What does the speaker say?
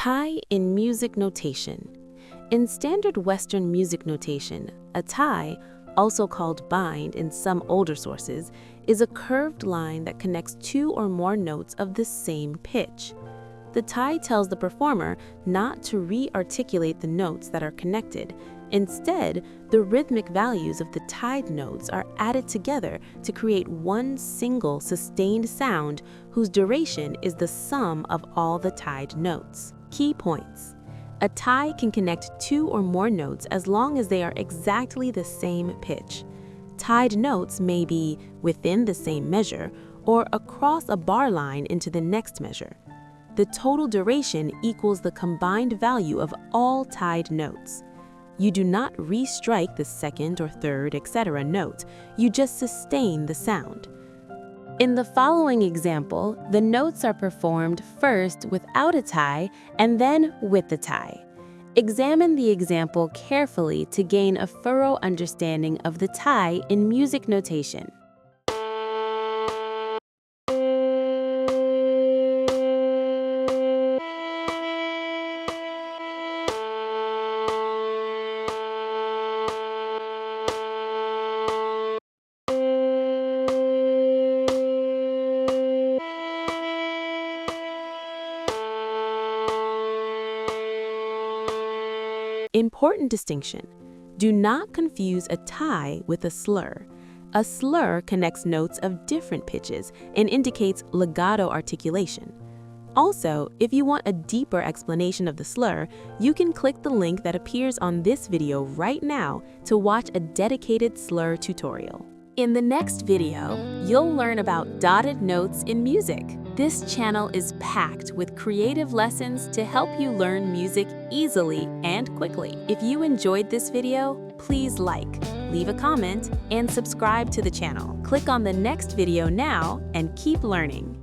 Tie in music notation. In standard Western music notation, a tie, also called bind in some older sources, is a curved line that connects two or more notes of the same pitch. The tie tells the performer not to re-articulate the notes that are connected. Instead, the rhythmic values of the tied notes are added together to create one single sustained sound whose duration is the sum of all the tied notes. Key points. A tie can connect two or more notes as long as they are exactly the same pitch. Tied notes may be within the same measure or across a bar line into the next measure. The total duration equals the combined value of all tied notes. You do not re-strike the second or third, etc. note, you just sustain the sound. In the following example, the notes are performed first without a tie and then with the tie. Examine the example carefully to gain a thorough understanding of the tie in music notation. Important distinction. Do not confuse a tie with a slur. A slur connects notes of different pitches and indicates legato articulation. Also, if you want a deeper explanation of the slur, you can click the link that appears on this video right now to watch a dedicated slur tutorial. In the next video, you'll learn about dotted notes in music. This channel is packed with creative lessons to help you learn music easily and quickly. If you enjoyed this video, please like, leave a comment, and subscribe to the channel. Click on the next video now and keep learning.